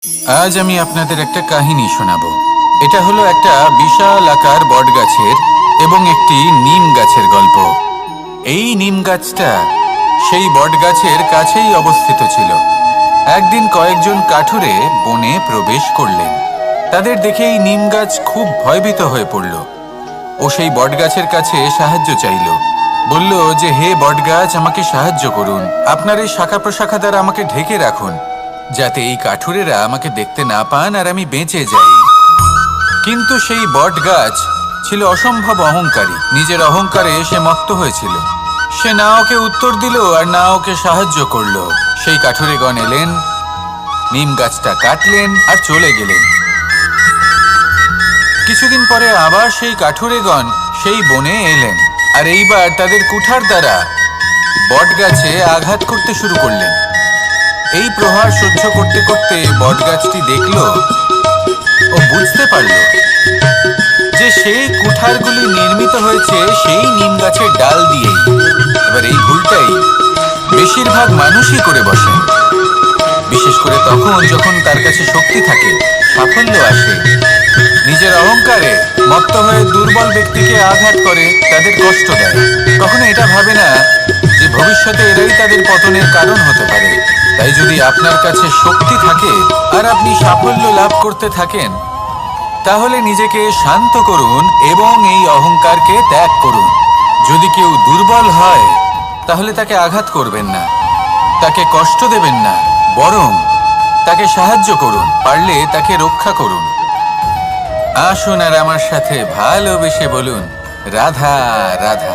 আজ আমি আপনাদের একটা কাহিনী শোনাবো। এটা হলো একটা বিশাল আকার বটগাছের এবং একটি নিম গাছের গল্প। এই নিম গাছটা সেই বটগাছের কাছেই অবস্থিত ছিল। একদিন কয়েকজন কাঠুরে বনে প্রবেশ করলেন। তাদের দেখে এই নিম গাছ খুব ভয়ভীত হয়ে পড়ল। ও সেই বটগাছের কাছে সাহায্য চাইল। বলল যে, হে বটগাছ, আমাকে সাহায্য করুন। আপনার এই শাখা প্রশাখা দ্বারা আমাকে ঢেকে রাখুন, যাতে এই কাঠুরেরা আমাকে দেখতে না পান আর আমি বেঁচে যাই। কিন্তু সেই বটগাছ ছিল অসম্ভব অহংকারী। নিজের অহংকারে সে মত্ত হয়েছিল। সে না ওকে উত্তর দিল আর না ওকে সাহায্য করলো। সেই কাঠুরেগণ এলেন, নিম গাছটা কাটলেন আর চলে গেলেন। কিছুদিন পরে আবার সেই কাঠুরেগণ সেই বনে এলেন আর এইবার তাদের কুঠার দ্বারা বটগাছে আঘাত করতে শুরু করলেন। এই প্রহার সহ্য করতে করতে বটগাছটি দেখল ও বুঝতে পারল যে সেই কুঠারগুলি নির্মিত হয়েছে সেই নিম গাছের ডাল দিয়েই। এবার এই ভুলটাই বেশিরভাগ মানুষই করে বসেন, বিশেষ করে তখন যখন তার কাছে শক্তি থাকে, সাফল্য আসে। নিজের অহংকারে মত্ত হয়ে দুর্বল ব্যক্তিকে আঘাত করে, তাদের কষ্ট দেয়। কখনো এটা ভাবে না যে ভবিষ্যতে এরাই তাদের পতনের কারণ হতে পারে। তাই যদি আপনার কাছে শক্তি থাকে আর আপনি সাফল্য লাভ করতে থাকেন, তাহলে নিজেকে শান্ত করুন এবং এই অহংকারকে ত্যাগ করুন। যদি কেউ দুর্বল হয়, তাহলে তাকে আঘাত করবেন না, তাকে কষ্ট দেবেন না, বরং তাকে সাহায্য করুন, পারলে তাকে রক্ষা করুন। আসুন আর আমার সাথে ভালোবেসে বলুন, রাধা রাধা।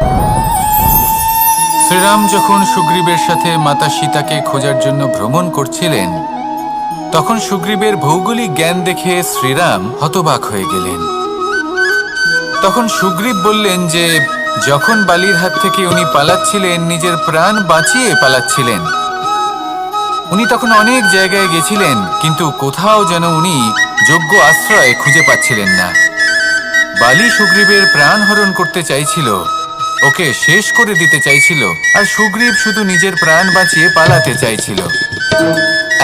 শ্রীরাম যখন সুগ্রীবের সাথে মাতা সীতাকে খোঁজার জন্য ভ্রমণ করছিলেন, তখন সুগ্রীবের ভৌগোলিক জ্ঞান দেখে শ্রীরাম হতবাক হয়ে গেলেন। তখন সুগ্রীব বললেন যে যখন বালির হাত থেকে উনি পালাচ্ছিলেন, নিজের প্রাণ বাঁচিয়ে পালাচ্ছিলেন, উনি তখন অনেক জায়গায় গেছিলেন, কিন্তু কোথাও যেন উনি যোগ্য আশ্রয় খুঁজে পাচ্ছিলেন না। বালি সুগ্রীবের প্রাণ হরণ করতে চাইছিল, ওকে শেষ করে দিতে চাইছিল, আর সুগ্রীব শুধু নিজের প্রাণ বাঁচিয়ে পালাতে চাইছিল।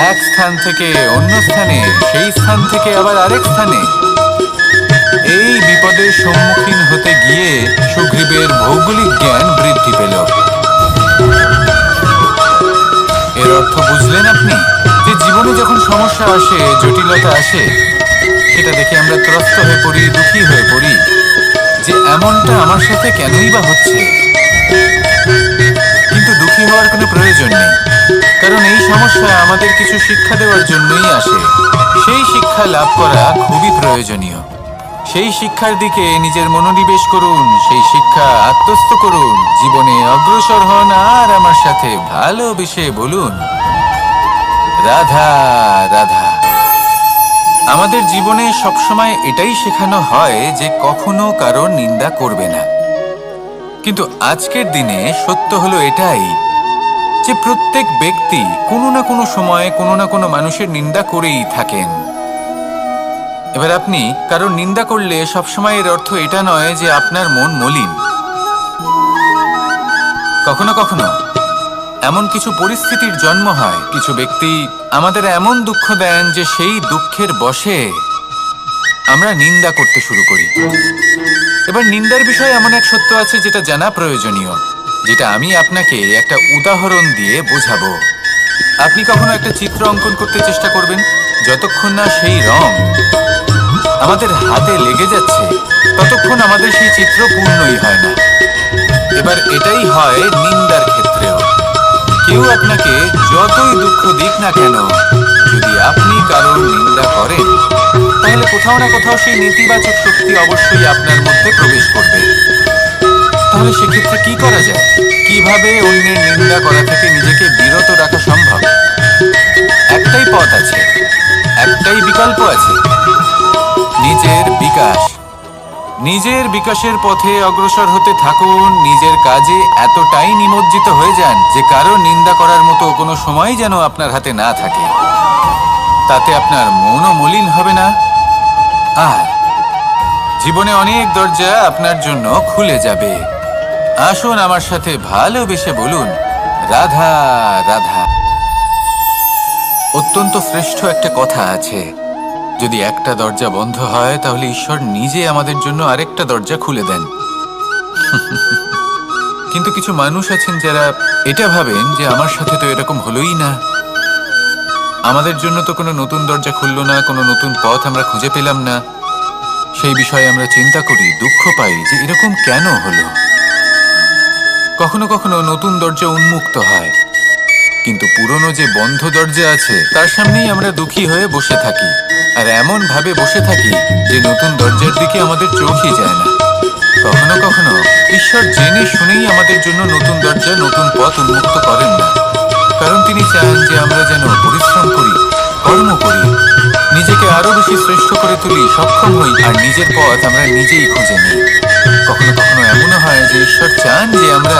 এক স্থান থেকে অন্য স্থানে, সেই স্থান থেকে আবার আরেক স্থানে। এই বিপদের সম্মুখীন হতে গিয়ে সুগ্রীবের ভৌগোলিক জ্ঞান বৃদ্ধি পেল। এর অর্থ বুঝলেন আপনি? যে জীবনে যখন সমস্যা আসে, জটিলতা আসে, সেটা দেখে আমরা ত্রস্ত হয়ে পড়ি, দুঃখী হয়ে পড়ি যে এমনটা আমার সাথে কেনই বা হচ্ছে। কিন্তু দুঃখী হওয়ার কোনো প্রয়োজন নেই, কারণ এই সমস্যা আমাদের কিছু শিক্ষা দেওয়ার জন্যই আসে। সেই শিক্ষা লাভ করা খুবই প্রয়োজনীয়। সেই শিক্ষার দিকে নিজের মনোনিবেশ করুন, সেই শিক্ষা আত্মস্থ করুন, জীবনে অগ্রসর হন আর আমার সাথে ভালোবেসে বলুন, রাধা রাধা। আমাদের জীবনে সবসময় এটাই শেখানো হয় যে কখনো কারোর নিন্দা করবে না। কিন্তু আজকের দিনে সত্য হলো এটাই যে প্রত্যেক ব্যক্তি কোনো না কোনো সময়ে কোনো না কোনো মানুষের নিন্দা করেই থাকেন। এবার আপনি কারোর নিন্দা করলে সবসময় এর অর্থ এটা নয় যে আপনার মন মলিন। কখনো কখনো এমন কিছু পরিস্থিতির জন্ম হয়, কিছু ব্যক্তি আমাদের এমন দুঃখ দেন যে সেই দুঃখের বশে আমরা নিন্দা করতে শুরু করি। এবার নিন্দার বিষয়ে এমন এক সত্য আছে যেটা জানা প্রয়োজনীয়, যেটা আমি আপনাকে একটা উদাহরণ দিয়ে বোঝাবো। আপনি কখনো একটা চিত্র অঙ্কন করতে চেষ্টা করবেন, যতক্ষণ না সেই রং আমাদের হাতে লেগে যাচ্ছে, ততক্ষণ আমাদের সেই চিত্র পূর্ণই হয় না। এবার এটাই হয় নিন্দার ক্ষেত্রেও। কেউ আপনাকে যতই দুঃখ দিক না কেন, যদি আপনি কারোর নিন্দা করেন, তাহলে কোথাও না কোথাও সেই নেতিবাচক শক্তি অবশ্যই আপনার মধ্যে প্রবেশ করবে। তাহলে সেক্ষেত্রে কি করা যায়? কিভাবে অন্যের নিন্দা করা থেকে নিজেকে বিরত রাখা সম্ভব? একটাই পথ আছে, একটাই বিকল্প আছে, নিজের বিকাশ। নিজের বিকাশের পথে অগ্রসর হতে থাকুন। নিজের কাজে এতটাই নিমজ্জিত হয়ে যান যে কারো নিন্দা করার মতো কোনো সময় যেন আপনার হাতে না থাকে। তাতে আপনার মনও মলিন হবে না, আর জীবনে অনেক দরজা আপনার জন্য খুলে যাবে। আসুন আমার সাথে ভালোবেসে বলুন, রাধা রাধা। অত্যন্ত শ্রেষ্ঠ একটা কথা আছে, যদি একটা দরজা বন্ধ হয় তাহলে ঈশ্বর নিজে আমাদের জন্য আরেকটা দরজা খুলে দেন। কিন্তু কিছু মানুষ আছেন যারা এটা ভাবেন যে আমার সাথে তো এরকম হলোই না, আমাদের জন্য তো কোনো নতুন দরজা খুললো না, কোনো নতুন পথ আমরা খুঁজে পেলাম না। সেই বিষয়ে আমরা চিন্তা করি, দুঃখ পাই যে এরকম কেন হলো। কখনো কখনো নতুন দরজা উন্মুক্ত হয়, কিন্তু পুরনো যে বন্ধ দরজা আছে তার সামনেই আমরা দুঃখী হয়ে বসে থাকি, আর এমন ভাবে বসে থাকি যে নতুন দরজার দিকে আমাদের চোখই যায় না। কখনো কখনো ঈশ্বর জেনে শুনেই আমাদের জন্য নতুন দরজা, নতুন পথ উন্মুক্ত করেন না, কারণ তিনি চান যে আমরা যেন পরিশ্রম করি, কর্ম করি, নিজেকে আরো বেশি শ্রেষ্ঠ করে তুলি, সক্ষম হই, আর নিজের পথ আমরা নিজেই খুঁজে নিই। কখনো কখনো এমনও হয় যে ঈশ্বর চান যে আমরা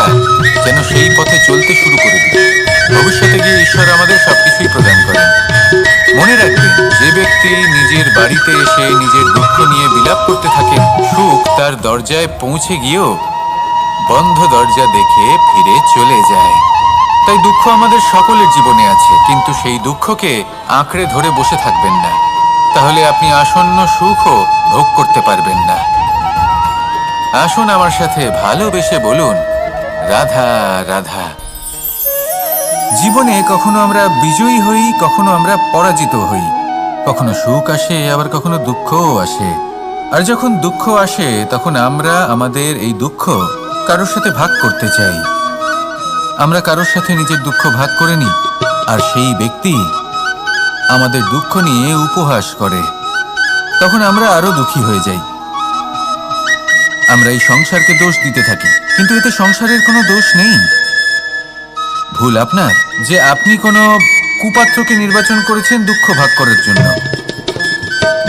যেন সেই পথে চলতে শুরু করে দিই। ভবিষ্যতে গিয়ে ঈশ্বর আমাদের সবকিছুই প্রদান করেন। মনে রাখবেন, যে ব্যক্তি নিজের বাড়িতে এসে নিজের দুঃখ নিয়ে বিলাপ করতে থাকেন, সুখ তার দরজায় পৌঁছে গিয়েও বন্ধ দরজা দেখে ফিরে চলে যায়। তাই দুঃখ আমাদের সকলের জীবনে আছে, কিন্তু সেই দুঃখকে আঁকড়ে ধরে বসে থাকবেন না, তাহলে আপনি আসন্ন সুখও ভোগ করতে পারবেন না। আসুন আমার সাথে ভালোবেসে বলুন, রাধা রাধা। জীবনে কখনো আমরা বিজয়ী হই, কখনো আমরা পরাজিত হই, কখনো সুখ আসে, আবার কখনো দুঃখও আসে। আর যখন দুঃখ আসে তখন আমরা আমাদের এই দুঃখ কারোর সাথে ভাগ করতে চাই। আমরা কারোর সাথে নিজের দুঃখ ভাগ করে নিই, আর সেই ব্যক্তি আমাদের দুঃখ নিয়ে উপহাস করে। তখন আমরা আরো দুঃখী হয়ে যাই। আমরা এই সংসারকে দোষ দিতে থাকি, কিন্তু এতে সংসারের কোনো দোষ নেই। ভুল আপনার যে আপনি কোনো কুপাত্রকে নির্বাচন করেছেন দুঃখ ভাগ করার জন্য।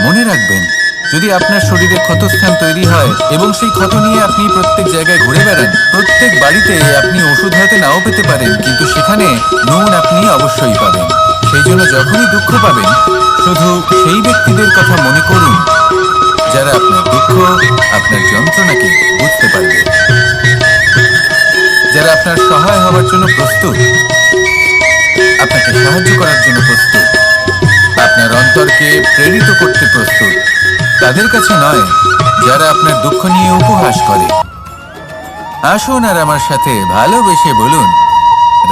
মনে রাখবেন, যদি আপনার শরীরে ক্ষতস্থান তৈরি হয় এবং সেই ক্ষত নিয়ে আপনি প্রত্যেক জায়গায় ঘুরে বেড়ান, প্রত্যেক বাড়িতে আপনি ওষুধ হয়তো নাও পেতে পারেন, কিন্তু সেখানে নুন আপনি অবশ্যই পাবেন। সেই জন্য যখনই দুঃখ পাবেন, শুধু সেই ব্যক্তিদের কথা মনে করুন যারা আপনার দুঃখ, আপনার যন্ত্রণাকে বুঝতে পারবে, যারা আপনার সহায় হওয়ার জন্য প্রস্তুত, আপনাকে সাহায্য করার জন্য প্রস্তুত, আপনার অন্তরকে প্রেরিত করতে প্রস্তুত। তাদের কাছে নয় যারা আপনার দুঃখ নিয়ে উপহাস করে। আসুন আর আমার সাথে ভালোবেসে বলুন,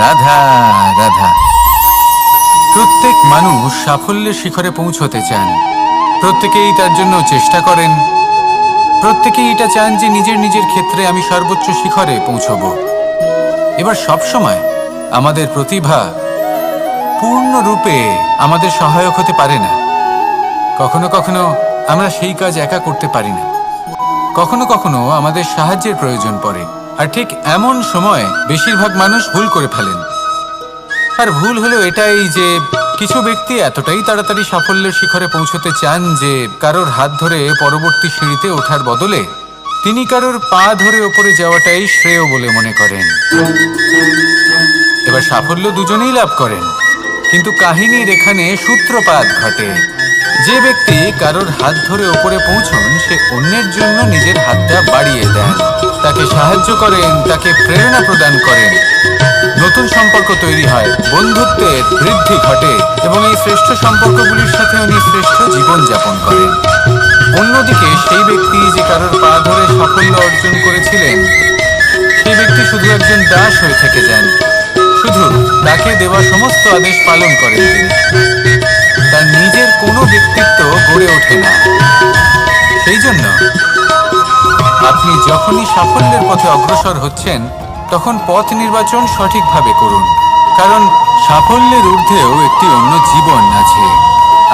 রাধা রাধা। প্রত্যেক মানুষ সাফল্যের শিখরে পৌঁছতে চান, প্রত্যেকেই তার জন্য চেষ্টা করেন, প্রত্যেকেই এটা চান যে নিজের নিজের ক্ষেত্রে আমি সর্বোচ্চ শিখরে পৌঁছব। এবার সবসময় আমাদের প্রতিভা পূর্ণরূপে আমাদের সহায়ক হতে পারে না। কখনো কখনো আমরা সেই কাজ একা করতে পারি না, কখনো কখনো আমাদের সাহায্যের প্রয়োজন পড়ে। আর ঠিক এমন সময় বেশিরভাগ মানুষ ভুল করে ফেলেন। আর ভুল হলো এটাই যে কিছু ব্যক্তি এতটাই তাড়াতাড়ি সাফল্যের শিখরে পৌঁছতে চান যে কারোর হাত ধরে পরবর্তী সিঁড়িতে ওঠার বদলে তিনি কারোর পা ধরে ওপরে যাওয়াটাই শ্রেয় বলে মনে করেন। এবার সাফল্য দুজনেই লাভ করেন, কিন্তু কাহিনীর এখানে সূত্রপাত ঘটে। যে ব্যক্তি কারোর হাত ধরে ওপরে পৌঁছন, সে অন্যের জন্য নিজের হাতটা বাড়িয়ে দেন, তাকে সাহায্য করেন, তাকে প্রেরণা প্রদান করেন। নতুন সম্পর্ক তৈরি হয়, বন্ধুত্বের বৃদ্ধি ঘটে, এবং এই শ্রেষ্ঠ সম্পর্কগুলির সাথে উনি শ্রেষ্ঠ জীবন যাপন করেন। অন্যদিকে সেই ব্যক্তি যে কারোর পা ধরে সাফল্য অর্জন করেছিলেন, সেই ব্যক্তি শুধু একজন দাস হয়ে থেকে যান, শুধু তাকে দেওয়া সমস্ত আদেশ পালন করেন তিনি। তার নিজের কোনো ব্যক্তিত্ব গড়ে ওঠে না। সেই জন্য আপনি যখনই সাফল্যের পথে অগ্রসর হচ্ছেন, তখন পথ নির্বাচন সঠিকভাবে করুন, কারণ সাফল্যের ঊর্ধ্বেও একটি অন্য জীবন আছে।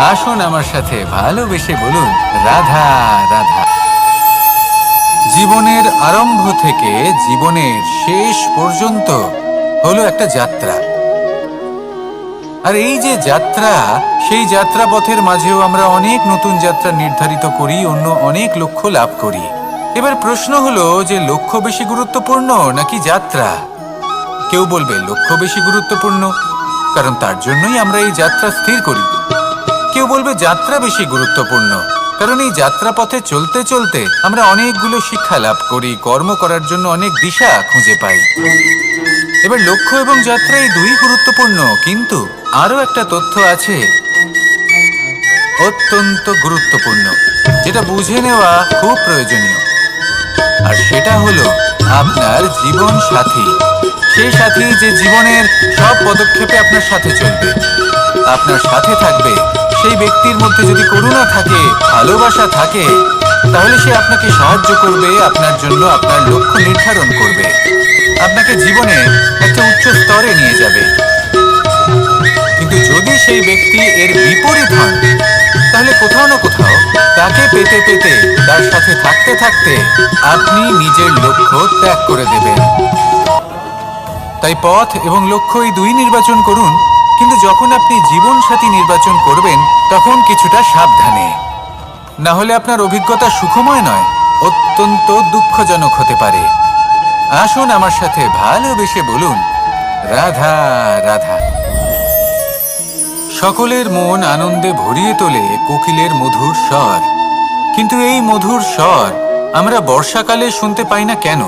আসুন আমার সাথে ভালোবেসে বলুন, রাধা রাধা। জীবনের আরম্ভ থেকে জীবনের শেষ পর্যন্ত হলো একটা যাত্রা। আর এই যে যাত্রা, সেই যাত্রা পথের মাঝেও আমরা অনেক নতুন যাত্রা নির্ধারিত করি, অন্য অনেক লক্ষ্য লাভ করি। এবার প্রশ্ন হলো যে লক্ষ্য বেশি গুরুত্বপূর্ণ নাকি যাত্রা? কেউ বলবে লক্ষ্য বেশি গুরুত্বপূর্ণ, কারণ তার জন্যই আমরা এই যাত্রা স্থির করি। কেউ বলবে যাত্রা বেশি গুরুত্বপূর্ণ, কারণ এই যাত্রা পথে চলতে চলতে আমরা অনেকগুলো শিক্ষা লাভ করি, কর্ম করার জন্য অনেক দিশা খুঁজে পাই। এবার লক্ষ্য এবং যাত্রা এই দুই গুরুত্বপূর্ণ, কিন্তু আরো একটা তথ্য আছে অত্যন্ত গুরুত্বপূর্ণ, যেটা বুঝে নেওয়া খুব প্রয়োজনীয়। আর সেটা হলো আপনার জীবন সাথী। সেই সাথী যে জীবনের সব পদক্ষেপে আপনার সাথে চলবে, আপনার সাথে থাকবে। সেই ব্যক্তির মধ্যে যদি করুণা থাকে, ভালোবাসা থাকে, তাহলে সে আপনাকে সাহায্য করবে, আপনার জন্য আপনার লক্ষ্য নির্ধারণ করবে, আপনাকে জীবনে একটা উচ্চ স্তরে নিয়ে যাবে। কিন্তু যদি সেই ব্যক্তি এর বিপরীত হন, তাহলে কোথাও না কোথাও তাকে পেতে পেতে, তার সাথে থাকতে থাকতে আপনি নিজের লক্ষ্য ত্যাগ করে দেবেন। তাই পথ এবং লক্ষ্য এই দুই নির্বাচন করুন, কিন্তু যখন আপনি জীবন সাথী নির্বাচন করবেন তখন কিছুটা সাবধানে, না হলে আপনার অভিজ্ঞতা সুখময় নয়, অত্যন্ত দুঃখজনক হতে পারে। আসুন আমার সাথে ভালোবেসে বলুন, রাধা রাধা। সকলের মন আনন্দে ভরিয়ে তোলে কোকিলের মধুর স্বর। কিন্তু এই মধুর স্বর আমরা বর্ষাকালে শুনতে পাই না কেন?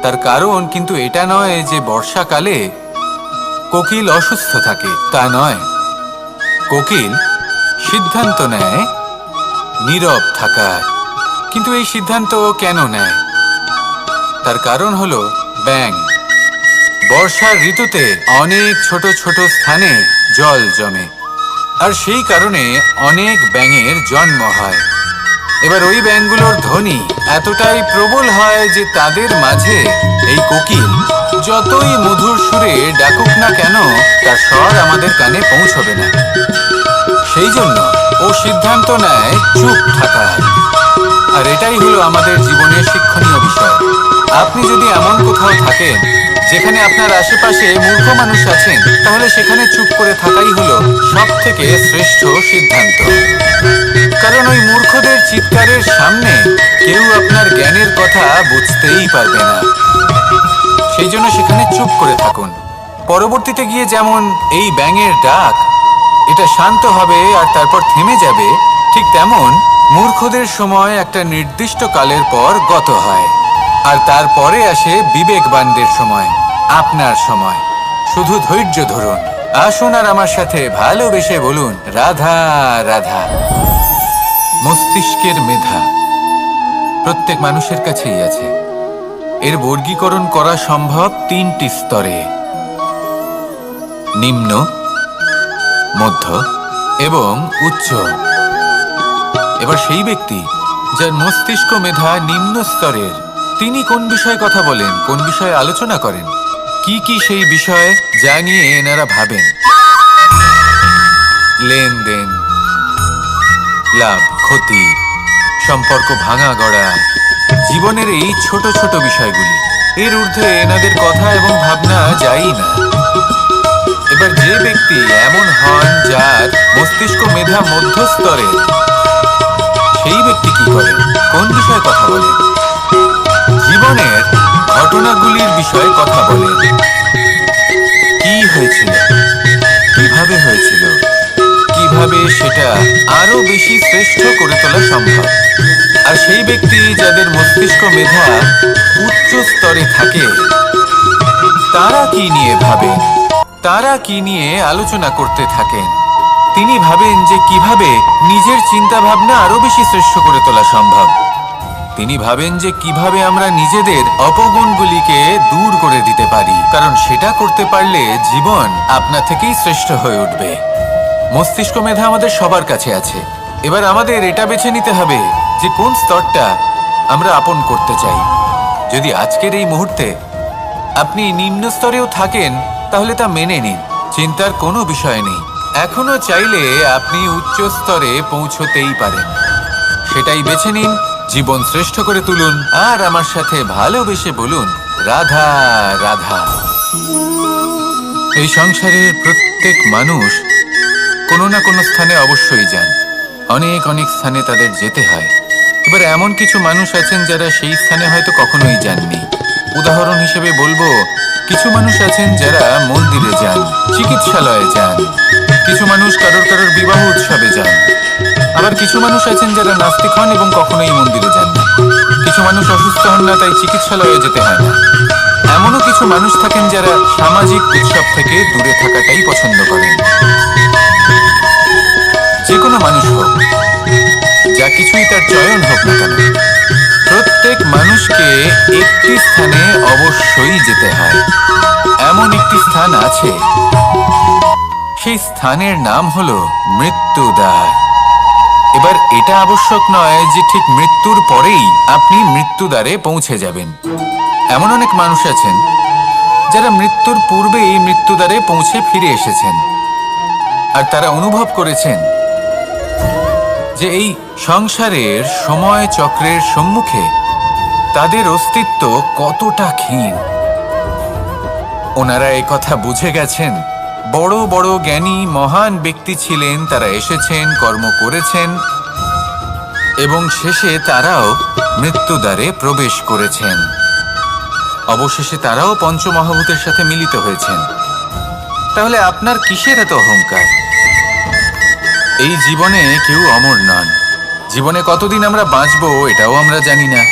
তার কারণ কিন্তু এটা নয় যে বর্ষাকালে কোকিল অসুস্থ থাকে, তা নয়। কোকিল সিদ্ধান্ত নেয় নীরব থাকার। কিন্তু এই সিদ্ধান্ত কেন নেয়? তার কারণ হলো ব্যাঙ। বর্ষার ঋতুতে অনেক ছোট ছোট স্থানে জল জমে, আর সেই কারণে অনেক ব্যাঙের জন্ম হয়। এবার ওই ব্যাঙগুলোর ধ্বনি এতটাই প্রবল হয় যে তাদের মাঝে এই কোকিল যতই মধুর সুরে ডাকুক না কেন, তার স্বর আমাদের কানে পৌঁছবে না। সেই জন্য ও সিদ্ধান্ত নেয় চুপ থাকার। আর এটাই হলো আমাদের জীবনের শিক্ষণীয় বিষয়। আপনি যদি এমন কোথাও থাকেন যেখানে আপনার আশেপাশে মূর্খ মানুষ আছেন, তাহলে সেখানে চুপ করে থাকাই হলো সব থেকে শ্রেষ্ঠ সিদ্ধান্ত। কারণ ওই মূর্খদের চিৎকারের সামনে কেউ আপনার জ্ঞানের কথা বুঝতেই পারবে না। সেই জন্য সেখানে চুপ করে থাকুন। পরবর্তীতে গিয়ে যেমন এই ব্যাঙের ডাক, এটা শান্ত হবে আর তারপর থেমে যাবে, ঠিক তেমন মূর্খদের সময় একটা নির্দিষ্ট কালের পর গত হয়। আর তারপরে আসে বিবেকবানদের সময়, আপনার সময়। শুধু ধৈর্য ধরুন। আসুন আর আমার সাথে ভালোবেসে বলুন, রাধা রাধা। মস্তিষ্কের মেধা প্রত্যেক মানুষের কাছেই আছে। এর বর্গীকরণ করা সম্ভব তিনটি স্তরে: নিম্ন, মধ্য এবং উচ্চ। এবার সেই ব্যক্তি যার মস্তিষ্ক মেধা নিম্ন স্তরের, তিনি কোন বিষয়ে কথা বলেন, কোন বিষয়ে আলোচনা করেন, কি কি সেই বিষয় যা নিয়ে এনারা ভাবেন? লেনদেন, লাভ ক্ষতি, সম্পর্ক ভাঙা গড়া, জীবনের এই ছোট ছোট বিষয়গুলি। এর ঊর্ধ্বে এনাদের কথা এবং ভাবনা যায়ই না। এবার যে ব্যক্তি এমন হন যার মস্তিষ্ক মেধা মধ্যস্তরের, সেই ব্যক্তি কি করেন, কোন বিষয়ে কথা বলেন? জীবনের ঘটনাগুলির বিষয়ে কথা বলেন। কি হয়েছিল, কিভাবে হয়েছিল, কিভাবে সেটা আরো বেশি শ্রেষ্ঠ করে তোলা সম্ভব। আর সেই ব্যক্তি যাদের মস্তিষ্ক মেধা উচ্চ স্তরে থাকে, তারা কি নিয়ে ভাবেন, তারা কি নিয়ে আলোচনা করতে থাকেন? তিনি ভাবেন যে কিভাবে নিজের চিন্তা ভাবনা আরো বেশি শ্রেষ্ঠ করে তোলা সম্ভব। তিনি ভাবেন যে কিভাবে আমরা নিজেদের অপগুণগুলিকে দূর করে দিতে পারি, কারণ সেটা করতে পারলে জীবন আপনা থেকেই শ্রেষ্ঠ হয়ে উঠবে। মস্তিষ্ক মেধা আমাদের সবার কাছে আছে। এবার আমাদের এটা বেছে নিতে হবে যে কোন স্তরটা আমরা আপন করতে চাই। যদি আজকের এই মুহূর্তে আপনি নিম্ন স্তরেও থাকেন, তাহলে তা মেনে নিন, চিন্তার কোনো বিষয় নেই। এখনো চাইলে আপনি উচ্চ স্তরে পৌঁছতেই পারেন। সেটাই বেছে নিন, জীবন শ্রেষ্ঠ করে তুলুন, আর আমার সাথে ভালোবেসে বলুন, রাধা রাধা। এই সংসারের প্রত্যেক মানুষ কোনো না কোনো স্থানে অবশ্যই যান। অনেক অনেক স্থানে তাদের যেতে হয়। এবার এমন কিছু মানুষ আছেন যারা সেই স্থানে হয়তো কখনোই যাননি। উদাহরণ হিসেবে বলবো, কিছু মানুষ আছেন যারা মন্দিরে যান, চিকিৎসালয়ে যান, কিছু মানুষ কারোর কারোর বিবাহ উৎসবে যান। আবার কিছু মানুষ আছেন যারা নাস্তিক হন এবং কখনোই মন্দিরে যান না। কিছু মানুষ অসুস্থ হন না, তাই চিকিৎসালয়ে যেতে হয় না। এমনও কিছু মানুষ থাকেন যারা সামাজিক উৎসব থেকে দূরে থাকাটাই পছন্দ করেন। যে কোনো মানুষ হোক, যা কিছুই তার চয়ন হোক না কেন, প্রত্যেক মানুষকে একটি স্থানে অবশ্যই যেতে হয়। এমন একটি স্থান আছে, সেই স্থানের নাম হলো মৃত্যুদ্বার। এবার এটা আবশ্যক নয় যে ঠিক মৃত্যুর পরেই আপনি মৃত্যুদ্বারে পৌঁছে যাবেন। এমন অনেক মানুষ আছেন যারা মৃত্যুর পূর্বেই মৃত্যুদ্বারে পৌঁছে ফিরে এসেছেন, আর তারা অনুভব করেছেন যে এই সংসারের সময় চক্রের সম্মুখে তাদের অস্তিত্ব কতটা ক্ষীণ। ওনারা এই কথা বুঝে গেছেন। বড় বড় জ্ঞানী মহান ব্যক্তি ছিলেন, তারা এসেছেন, কর্ম করেছেন এবং শেষে তারাও মৃত্যুদ্বারে প্রবেশ করেছেন। অবশেষে তারাও পঞ্চমহাভূতের সাথে মিলিত হয়েছেন। তাহলে আপনার কিসের এত অহংকার? এই জীবনে কেউ অমর নন। জীবনে কতদিন আমরা বাঁচবো এটাও আমরা জানি না।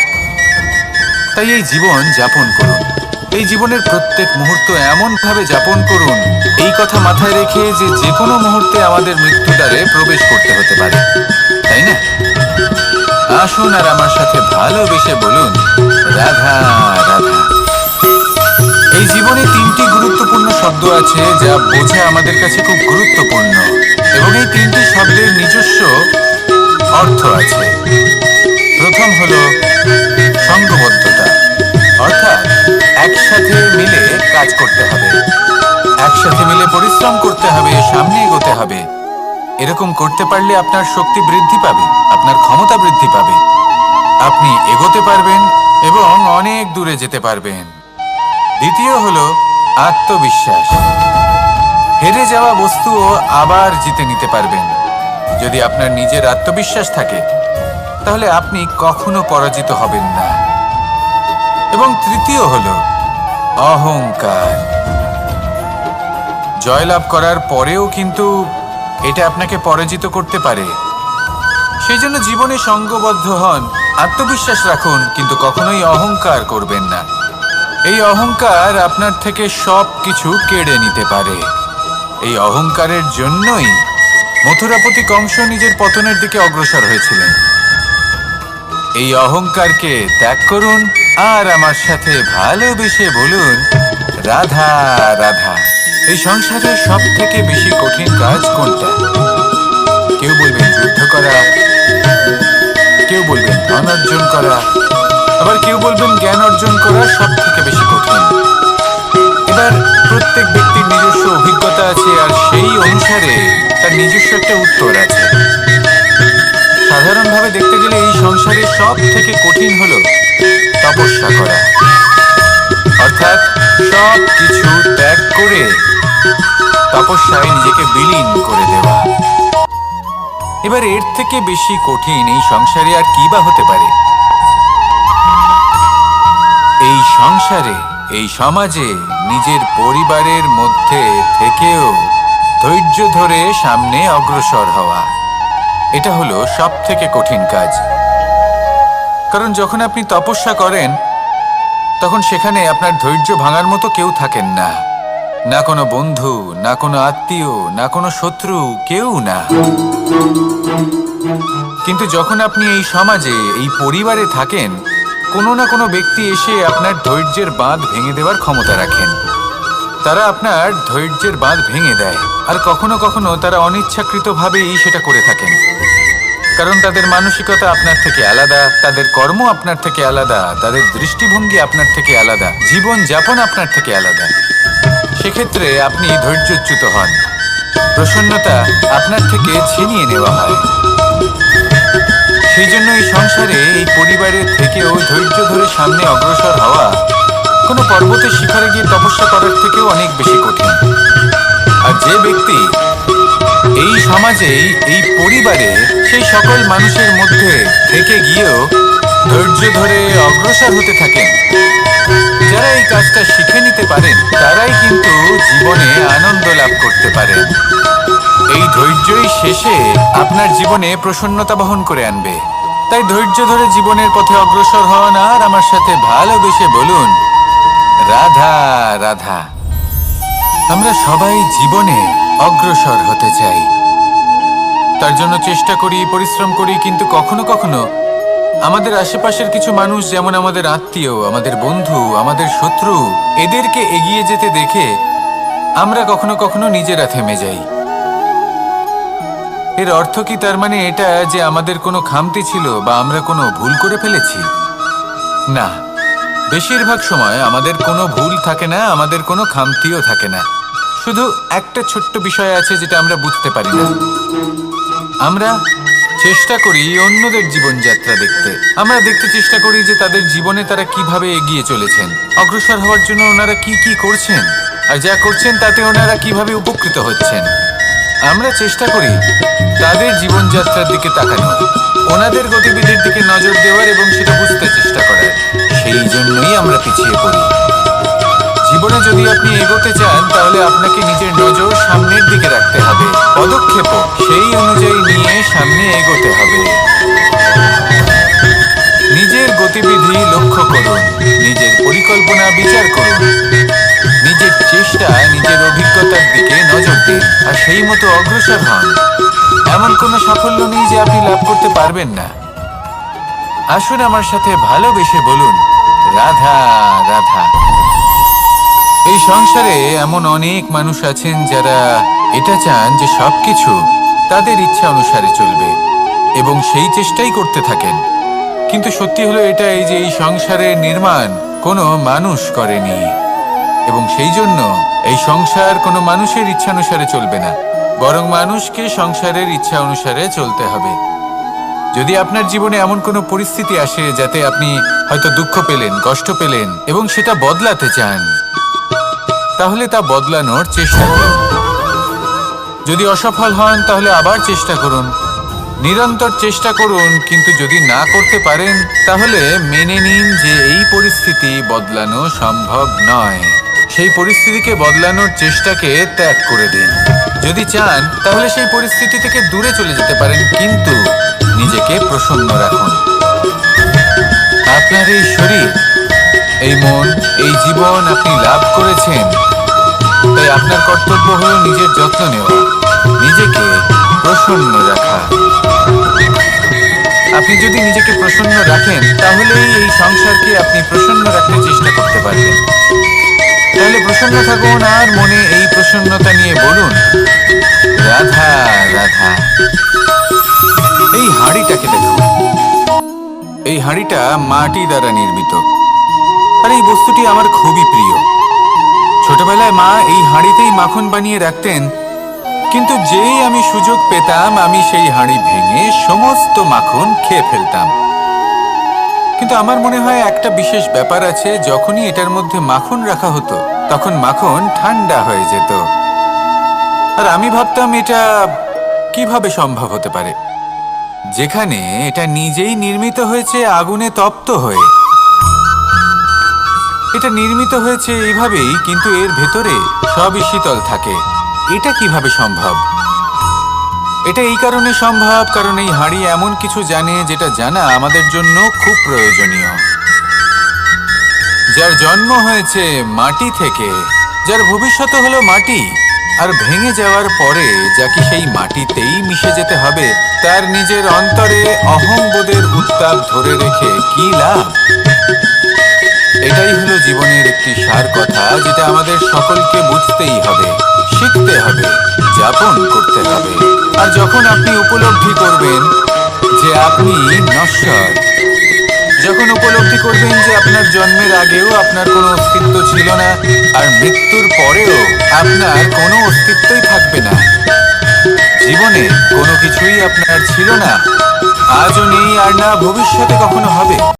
তাই এই জীবন যাপন করুন। এই জীবনের প্রত্যেক মুহূর্ত এমনভাবে যাপন করুন, এই কথা মাথায় রেখে যে যে কোনো মুহূর্তে আমাদের মৃত্যুদ্বারে প্রবেশ করতে হতে পারে, তাই না? আসুন আর আমার সাথে ভালোবেসে বলুন, রাধা রাধা। এই জীবনে তিনটি গুরুত্বপূর্ণ শব্দ আছে যা বোঝা আমাদের কাছে খুব গুরুত্বপূর্ণ, এবং এই তিনটি শব্দের নিজস্ব অর্থ আছে। প্রথম হলো সংঘবদ্ধতা, অর্থাৎ একসাথে মিলে কাজ করতে হবে, একসাথে মিলে পরিশ্রম করতে হবে, সামনে এগোতে হবে। এরকম করতে পারলে আপনার শক্তি বৃদ্ধি পাবে, আপনার ক্ষমতা বৃদ্ধি পাবে, আপনি এগোতে পারবেন এবং অনেক দূরে যেতে পারবেন। দ্বিতীয় হলো আত্মবিশ্বাস। হেরে যাওয়া বস্তুও আবার জিতে নিতে পারবেন। যদি আপনার নিজের আত্মবিশ্বাস থাকে তাহলে আপনি কখনো পরাজিত হবেন না। এবং তৃতীয় হলো অহংকার। জয়লাভ করার পরেও কিন্তু এটা আপনাকে পরাজিত করতে পারে। সেই জন্য জীবনে সঙ্গবদ্ধ হন, আত্মবিশ্বাস রাখুন, কিন্তু কখনোই অহংকার করবেন না। এই অহংকার আপনার থেকে সব কিছু কেড়ে নিতে পারে। এই অহংকারের জন্যই মথুরাপতি কংস নিজের পতনের দিকে অগ্রসর হয়েছিলেন। এই অহংকারকে ত্যাগ করুন আর আমার সাথে ভালোবেসে বলুন, রাধা রাধা। এই সংসারের সব থেকে বেশি কঠিন কাজ কোনটা? কেউ বলবেন যুদ্ধ করা, কেউ বলবেন ধন অর্জন করা, আবার কেউ বলবেন জ্ঞান অর্জন করা সব থেকে বেশি কঠিন। এবার প্রত্যেক ব্যক্তির নিজস্ব অভিজ্ঞতা আছে, আর সেই অনুসারে তার নিজস্ব একটা উত্তর আছে। সাধারণভাবে দেখতে গেলে এই সংসারে সব থেকে কঠিন হলো তপস্যা করা, অর্থাৎ সব কিছু ত্যাগ করে তপস্যায় নিজেকে বিলীন করে দেওয়া। এবার এর থেকে বেশি কঠিন এই সংসারে আর কি বা হতে পারে? এই সংসারে, এই সমাজে, নিজের পরিবারের মধ্যে থেকেও ধৈর্য ধরে সামনে অগ্রসর হওয়া, এটা হলো সব থেকে কঠিন কাজ। কারণ যখন আপনি তপস্যা করেন তখন সেখানে আপনার ধৈর্য ভাঙার মতো কেউ থাকেন না, না কোনো বন্ধু, না কোনো আত্মীয়, না কোনো শত্রু, কেউ না। কিন্তু যখন আপনি এই সমাজে, এই পরিবারে থাকেন, কোনো না কোনো ব্যক্তি এসে আপনার ধৈর্যের বাঁধ ভেঙে দেওয়ার ক্ষমতা রাখেন। তারা আপনার ধৈর্যের বাঁধ ভেঙে দেয়, আর কখনো কখনো তারা অনিচ্ছাকৃতভাবেই সেটা করে থাকেন। কারণ তাদের মানসিকতা আপনার থেকে আলাদা, তাদের কর্ম আপনার থেকে আলাদা, তাদের দৃষ্টিভঙ্গি আপনার থেকে আলাদা, জীবন যাপন আপনার থেকে আলাদা। সেক্ষেত্রে আপনি ধৈর্যচ্যুত হন, প্রসন্নতা আপনার থেকে ছিনিয়ে নেওয়া হয়। সেই জন্য এই সংসারে, এই পরিবারের থেকেও ধৈর্য ধরে সামনে অগ্রসর হওয়া কোনো পর্বতের শিখরে গিয়ে তপস্যা করার থেকেও অনেক বেশি কঠিন। আর যে ব্যক্তি এই সমাজে, এই পরিবারে, সেই সকল মানুষের মধ্যে থেকে গিয়েও ধৈর্য ধরে অগ্রসর হতে থাকেন, যারা এই কাজটা শিখে নিতে পারেন, তারাই কিন্তু জীবনে আনন্দ লাভ করতে পারেন। এই ধৈর্যই শেষে আপনার জীবনে প্রসন্নতা বহন করে আনবে। তাই ধৈর্য ধরে জীবনের পথে অগ্রসর হন আর আমার সাথে ভালোবেসে বলুন, রাধা রাধা। আমরা সবাই জীবনে অগ্রসর হতে চাই, তার জন্য চেষ্টা করি, পরিশ্রম করি, কিন্তু কখনো কখনো আমাদের আশেপাশের কিছু মানুষ, যেমন আমাদের আত্মীয়, আমাদের বন্ধু, আমাদের শত্রু, এদেরকে এগিয়ে যেতে দেখে আমরা কখনো কখনো নিজেরা থেমে যাই। এর অর্থ কি তার মানে এটা যে আমাদের কোনো খামতি ছিল বা আমরা কোনো ভুল করে ফেলেছি? না, বেশিরভাগ সময় আমাদের কোনো ভুল থাকে না, আমাদের কোনো খামতিও থাকে না। শুধু একটা ছোট্ট বিষয় আছে যেটা আমরা বুঝতে পারি না। আমরা চেষ্টা করি অন্যদের জীবনযাত্রা দেখতে। আমরা দেখতে চেষ্টা করি যে তাদের জীবনে তারা কিভাবে এগিয়ে চলেছেন, অগ্রসর হওয়ার জন্য ওনারা কি কি করছেন, আর যা করছেন তাতে ওনারা কিভাবে উপকৃত হচ্ছেন। আমরা চেষ্টা করি তাদের জীবনযাত্রার দিকে তাকানোর, ওনাদের গতিবিধির দিকে নজর দেওয়ার এবং সেটা বুঝতে চেষ্টা করার। সেই জন্যই আমরা পিছিয়ে পড়ি। জীবনে যদি আপনি এগোতে চান তাহলে আপনাকে নিজের নজর সামনের দিকে রাখতে হবে, পদক্ষেপও সেই অনুযায়ী নিয়ে সামনে এগোতে হবে। নিজের গতিবিধি লক্ষ্য করুন, নিজের পরিকল্পনা বিচার করুন, নিজের চেষ্টা, নিজের অভিজ্ঞতার দিকে নজর দিন, আর সেই মতো অগ্রসর হন। এমন কোনো সাফল্য নেই যে আপনি লাভ করতে পারবেন না। আসুন আমার সাথে ভালোবেসে বলুন, রাধা রাধা। এই সংসারে এমন অনেক মানুষ আছেন যারা এটা চান যে সবকিছু তাদের ইচ্ছা অনুসারে চলবে এবং সেই চেষ্টাই করতে থাকেন। কিন্তু সত্যি হলো এটাই যে এই সংসারের নির্মাণ কোনো মানুষ করেনি, এবং সেই জন্য এই সংসার কোনো মানুষের ইচ্ছা অনুসারে চলবে না, বরং মানুষকে সংসারের ইচ্ছা অনুসারে চলতে হবে। যদি আপনার জীবনে এমন কোনো পরিস্থিতি আসে যাতে আপনি হয়তো দুঃখ পেলেন, কষ্ট পেলেন এবং সেটা বদলাতে চান, তাহলে তা বদলানোর চেষ্টা করুন। যদি অসফল হন তাহলে আবার চেষ্টা করুন, নিরন্তর চেষ্টা করুন। কিন্তু যদি না করতে পারেন তাহলে মেনে নিন যে এই পরিস্থিতি বদলানো সম্ভব নয়। সেই পরিস্থিতিকে বদলানোর চেষ্টাকে ত্যাগ করে দিন। যদি চান তাহলে সেই পরিস্থিতি থেকে দূরে চলে যেতে পারেন, কিন্তু নিজেকে প্রসন্ন রাখুন। আপনার এই শরীর, এই মন, এই জীবন আপনি লাভ করেছেন, তাই আপনার কর্তব্য হলো নিজের যত্ন নেওয়া, নিজেকে প্রসন্ন রাখা। আপনি যদি নিজেকে প্রসন্ন রাখেন তাহলেই এই সংসারকে আপনি প্রসন্ন রাখতে চেষ্টা করতে পারবেন। তাহলে প্রসন্ন থাকুন আর মনে এই প্রসন্নতা নিয়ে বলুন, রাধা রাধা। এই হাঁড়িটাকে দেখুন, এই হাঁড়িটা মাটি দ্বারা নির্মিত, আর এই বস্তুটি আমার খুবই প্রিয়। ছোটবেলায় মা এই হাঁড়িতেই মাখন বানিয়ে রাখতেন, কিন্তু যেই আমি সুযোগ পেতাম আমি সেই হাঁড়ি ভেঙে সমস্ত মাখন খেয়ে ফেলতাম। কিন্তু আমার মনে হয় একটা বিশেষ ব্যাপার আছে, যখনই এটার মধ্যে মাখন রাখা হতো তখন মাখন ঠান্ডা হয়ে যেত। আর আমি ভাবতাম এটা কিভাবে সম্ভব হতে পারে, যেখানে এটা নিজেই নির্মিত হয়েছে আগুনে তপ্ত হয়ে। এটা নির্মিত হয়েছে এইভাবেই, কিন্তু এর ভেতরে সবই শীতল থাকে। এটা কিভাবে সম্ভব? এটা এই কারণে সম্ভব কারণ এই হাঁড়ি এমন কিছু জানে যেটা জানা আমাদের জন্য খুব প্রয়োজনীয়। যার জন্ম হয়েছে মাটি থেকে, যার ভবিষ্যৎ হলো মাটি, আর ভেঙে যাওয়ার পরে যাকে সেই মাটিতেই মিশে যেতে হবে, তার নিজের অন্তরে অহংবোধের উত্তাপ ধরে রেখে কি লাভ? এটাই হলো জীবনের একটি সার কথা, যেটা আমাদের সকলকে বুঝতেই হবে, শিখতে হবে, যাপন করতে হবে। আর যখন আপনি উপলব্ধি করবেন যে আপনি নশ্বর, যখন উপলব্ধি করবেন যে আপনার জন্মের আগেও আপনার কোনো অস্তিত্ব ছিল না, আর মৃত্যুর পরেও আপনার কোনো অস্তিত্বই থাকবে না, জীবনে কোনো কিছুই আপনার ছিল না, আজও নেই আর না ভবিষ্যতে কখনো হবে।